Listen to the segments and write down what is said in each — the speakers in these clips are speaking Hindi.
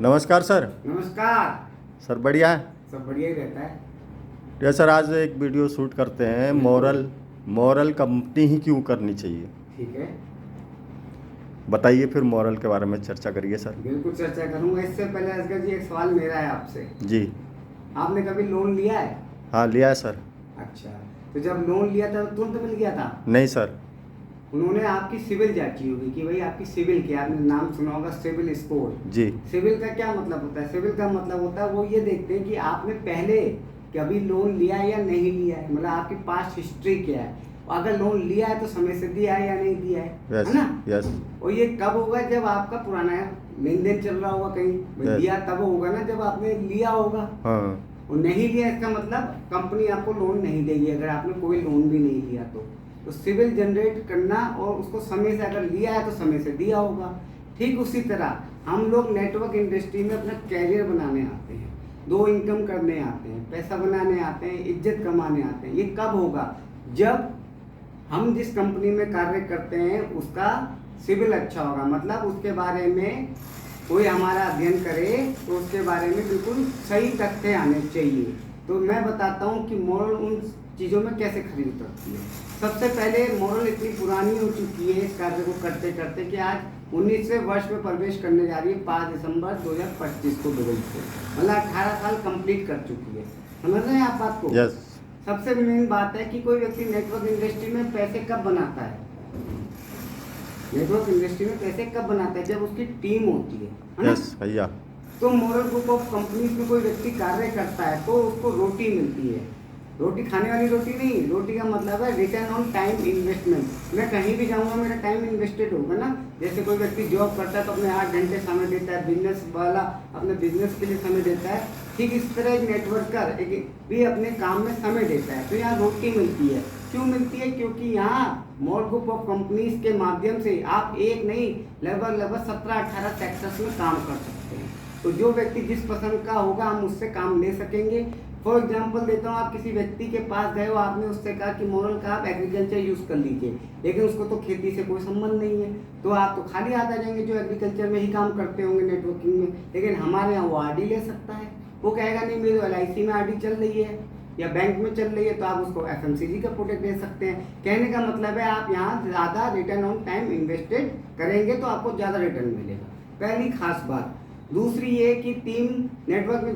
नमस्कार सर। नमस्कार। सर बढ़िया है। सब बढ़िया ही रहता है। तो सर आज एक वीडियो शूट करते हैं, मॉरल कंपनी ही क्यों करनी चाहिए। ठीक है, बताइए, फिर मॉरल के बारे में चर्चा करिए सर। बिल्कुल चर्चा करूंगा। इससे पहले असगर जी, एक सवाल मेरा है आपसे। जी। आपने कभी लोन लिया है? हाँ, लिया है सर। अच्छा, तो जब लोन लिया था तुरंत मिल गया था? नहीं सर। उन्होंने आपकी सिविल जांची होगी कि भाई आपकी सिविल क्या, आपने नाम सुना होगा सिविल स्कोर। जी। सिविल का क्या मतलब होता है? सिविल का मतलब होता है, वो ये देखते हैं कि आपने पहले कभी लोन लिया है या नहीं लिया है, मतलब आपकी पास्ट हिस्ट्री क्या है। अगर लोन लिया है तो समय से दिया है या नहीं दिया है ना? यस। और ये कब होगा? जब आपका पुराना लेन देन चल रहा होगा कहीं। Yes. दिया तब होगा ना जब आपने लिया होगा। हाँ। और नहीं लिया इसका मतलब कंपनी आपको लोन नहीं देगी अगर आपने कोई लोन भी नहीं लिया तो सिविल जनरेट करना और उसको समय से अगर लिया है तो समय से दिया होगा। ठीक उसी तरह हम लोग नेटवर्क इंडस्ट्री में अपना कैरियर बनाने आते हैं, दो इनकम करने आते हैं, पैसा बनाने आते हैं, इज्जत कमाने आते हैं। ये कब होगा? जब हम जिस कंपनी में कार्य करते हैं उसका सिविल अच्छा होगा, मतलब उसके बारे में कोई हमारा अध्ययन करे तो उसके बारे में बिल्कुल सही तथ्य आने चाहिए। तो मैं बताता हूँ कि मॉरल उन चीज़ों में कैसे खरीद सकती है। सबसे पहले मॉरल इतनी पुरानी हो चुकी है इस कार्य को करते करते कि आज 19वें वर्ष में प्रवेश करने जा रही है 5 दिसंबर 2025 को बदल से, मतलब 18 साल कंप्लीट कर चुकी है। समझ रहे हैं आप बात को? यस। सबसे मेन बात है कि कोई व्यक्ति नेटवर्क इंडस्ट्री में पैसे कब बनाता है? नेटवर्क इंडस्ट्री में पैसे कब बनाता है? जब उसकी टीम होती है ना? यस भैया। तो मॉरल ग्रुप ऑफ कंपनीज में कोई व्यक्ति कार्य करता है तो उसको रोटी मिलती है। रोटी खाने वाली रोटी नहीं, रोटी का मतलब है रिटर्न ऑन टाइम इन्वेस्टमेंट। मैं कहीं भी जाऊंगा मेरा टाइम इन्वेस्टेड होगा ना। जैसे कोई व्यक्ति जॉब करता है तो अपने 8 घंटे समय देता है, बिजनेस वाला अपने बिजनेस के लिए समय देता है, ठीक इस तरह एक नेटवर्कर भी अपने काम में समय देता है। तो यहाँ रोटी मिलती है। क्यों मिलती है? क्योंकि यहाँ मॉरल ग्रुप ऑफ कंपनीज के माध्यम से आप एक नहीं लगभग 17-18 सेक्टर्स में काम कर सकते हैं। तो जो व्यक्ति जिस पसंद का होगा हम उससे काम ले सकेंगे। फॉर एग्जाम्पल देता हूँ, आप किसी व्यक्ति के पास गए हो, आपने उससे कहा कि मॉरल का आप एग्रीकल्चर यूज कर लीजिए, लेकिन उसको तो खेती से कोई संबंध नहीं है, तो आप तो खाली हाथ आ जाएंगे जो एग्रीकल्चर में ही काम करते होंगे नेटवर्किंग में। लेकिन हमारे यहाँ वो आरडी ले सकता है। वो कहेगा नहीं मेरी LIC में आरडी चल रही है या बैंक में चल रही है, तो आप उसको FMCG का प्रोडक्ट दे सकते हैं। कहने का मतलब है आप यहाँ ज़्यादा रिटर्न ऑन टाइम इन्वेस्टेड करेंगे तो आपको ज़्यादा रिटर्न मिलेगा। पहली खास बात। दूसरी ये कि टीम नेटवर्क में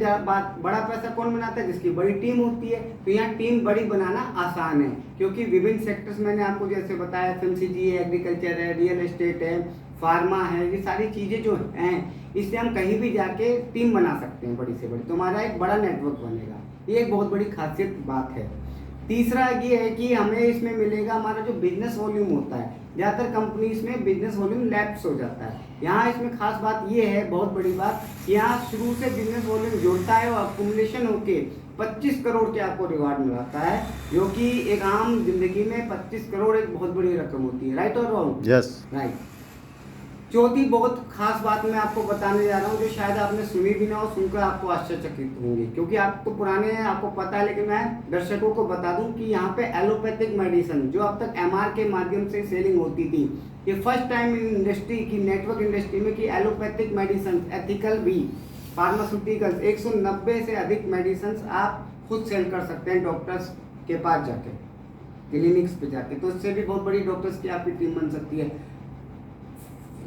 बड़ा पैसा कौन बनाता है? जिसकी बड़ी टीम होती है। तो यहाँ टीम बड़ी बनाना आसान है क्योंकि विभिन्न सेक्टर्स मैंने आपको जैसे बताया, FMCG है, एग्रीकल्चर है, रियल एस्टेट है, फार्मा है, ये सारी चीज़ें जो हैं इससे हम कहीं भी जाके टीम बना सकते हैं बड़ी से बड़ी, तो हमारा एक बड़ा नेटवर्क बनेगा। ये एक बहुत बड़ी खासियत बात है। तीसरा ये है कि हमें इसमें मिलेगा हमारा जो बिजनेस वॉल्यूम होता है। ज़्यादातर कंपनीज में बिजनेस वॉल्यूम लैप्स हो जाता है। यहाँ इसमें खास बात ये है, बहुत बड़ी बात, यहाँ शुरू से बिजनेस वॉल्यूम जुड़ता है और अकुमुलेशन होके 25 करोड़ के आपको रिवार्ड मिलता है, जो कि एक आम जिंदगी में 25 करोड़ एक बहुत बड़ी रकम होती है। राइट और रॉन्ग? यस। राइट। चौथी बहुत खास बात मैं आपको बताने जा रहा हूँ जो शायद आपने सुनी भी ना हो, सुनकर आपको आश्चर्यचकित होंगे क्योंकि आप तो पुराने हैं, आपको पता है, लेकिन मैं दर्शकों को बता दूं कि यहाँ पे एलोपैथिक मेडिसिन जो अब तक MR के माध्यम से सेलिंग होती थी, ये फर्स्ट टाइम इन इंडस्ट्री की, नेटवर्क इंडस्ट्री में कि एलोपैथिक मेडिसिन एथिकल भी फार्मास्यूटिकल्स 190 से अधिक मेडिसिन आप खुद सेल कर सकते हैं डॉक्टर्स के पास जाके, क्लिनिक्स पे जाके। तो इससे भी बहुत बड़ी डॉक्टर्स की आपकी टीम बन सकती है।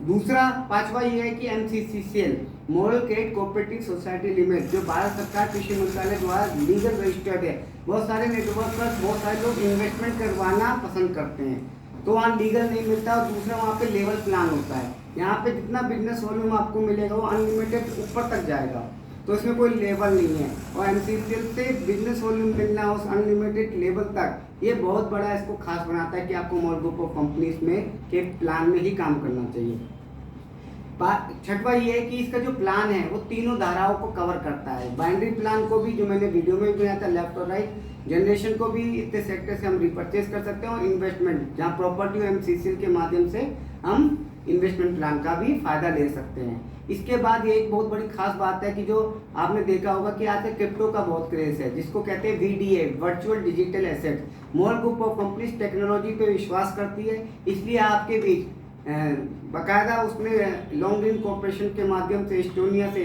दूसरा पांचवा ये है कि MCCCL moral credit cooperative society limited जो भारत सरकार कृषि मंत्रालय द्वारा लीगल रजिस्टर्ड है। बहुत सारे नेटवर्कर्स, बहुत सारे लोग इन्वेस्टमेंट करवाना पसंद करते हैं तो वहाँ लीगल नहीं मिलता। और दूसरा वहाँ पे लेवल प्लान होता है। यहाँ पे जितना बिजनेस वॉल्यूम आपको मिलेगा वो अनलिमिटेड ऊपर तक जाएगा, तो इसमें कोई लेवल नहीं है। और MCCL से बिजनेस वॉल्यूम मिलना उस अनलिमिटेड लेवल तक, ये बहुत बड़ा इसको खास बनाता है कि आपको मॉरल ग्रुप ऑफ कंपनीज में के प्लान में ही काम करना चाहिए। छठवा ये है कि इसका जो प्लान है वो तीनों धाराओं को कवर करता है। बाइनरी प्लान को भी, जो मैंने वीडियो में बनाया था, लेफ्ट और राइट जनरेशन को भी इतने सेक्टर से हम रिपर्चेज कर सकते हैं, और इन्वेस्टमेंट जहाँ प्रॉपर्टी और MCCL के माध्यम से हम इन्वेस्टमेंट प्लान का भी फायदा ले सकते हैं। इसके बाद ये एक बहुत बड़ी खास बात है कि जो आपने देखा होगा कि आज क्रिप्टो का बहुत क्रेज है, जिसको कहते हैं VDA, virtual digital asset. Moral group of companies technology पे विश्वास करती है, इसलिए आपके बीच बाकायदा उसने लॉन्ग ग्रीन कॉर्पोरेशन के माध्यम से एस्टोनिया से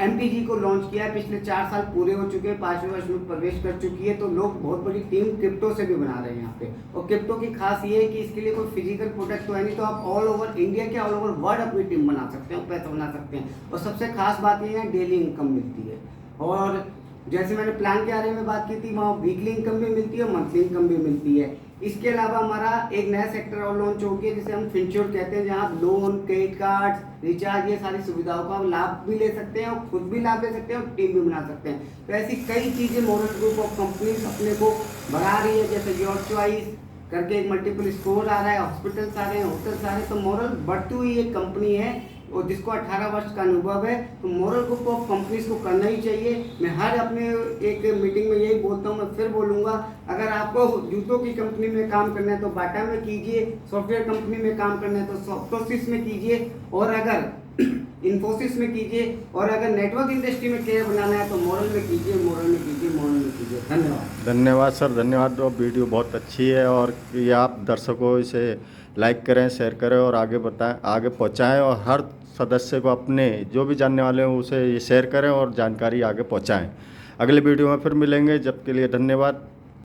MPG को लॉन्च किया है। पिछले 4 साल पूरे हो चुके हैं, 5वें वर्ष में प्रवेश कर चुकी है। तो लोग बहुत बड़ी टीम क्रिप्टो से भी बना रहे हैं यहाँ पे। और क्रिप्टो की खास ये है कि इसके लिए कोई फिजिकल प्रोडक्ट तो है नहीं, तो आप ऑल ओवर इंडिया के ऑल ओवर वर्ल्ड अपनी टीम बना सकते हैं, पैसा बना सकते हैं। और सबसे खास बात ये है डेली इनकम मिलती है। और जैसे मैंने प्लान के बारे में बात की थी, वहाँ वीकली इनकम भी मिलती है और मंथली इनकम भी मिलती है। इसके अलावा हमारा एक नया सेक्टर और लॉन्च हो गया जिसे हम फिनश्योर कहते हैं, जहाँ आप लोन, क्रेडिट कार्ड, रिचार्ज, ये सारी सुविधाओं का लाभ भी ले सकते हैं और खुद भी लाभ ले सकते हैं और टीम भी बना सकते हैं। तो ऐसी कई चीज़ें मोरल ग्रुप ऑफ कंपनीज अपने को बढ़ा रही है, जैसे योर चॉइस करके एक मल्टीपल स्टोर आ रहा है, हॉस्पिटल्स आ रहे हैं, होटल्स आ रहे हैं। तो मोरल बढ़ती हुई एक कंपनी है और जिसको 18 वर्ष का अनुभव है। तो मोरल ग्रुप ऑफ कंपनीज को करना ही चाहिए। मैं हर अपने एक मीटिंग में यही बोलता हूँ, मैं फिर बोलूँगा, अगर आपको जूतों की कंपनी में काम करना है तो बाटा में कीजिए, सॉफ्टवेयर कंपनी में काम करना है तो सॉफ्टोसिस में कीजिए, और अगर इन्फोसिस में कीजिए, और अगर नेटवर्क इंडस्ट्री में कैरियर बनाना है तो मोरल में कीजिए, मोरल में कीजिए, मोरल में कीजिए। धन्यवाद। धन्यवाद सर, धन्यवाद। और वीडियो बहुत अच्छी है और ये आप दर्शकों इसे लाइक करें, शेयर करें और आगे बताएं, आगे पहुंचाएं, और हर सदस्य को अपने जो भी जानने वाले हैं उसे ये शेयर करें और जानकारी आगे पहुंचाएं। अगले वीडियो में फिर मिलेंगे, जब के लिए धन्यवाद।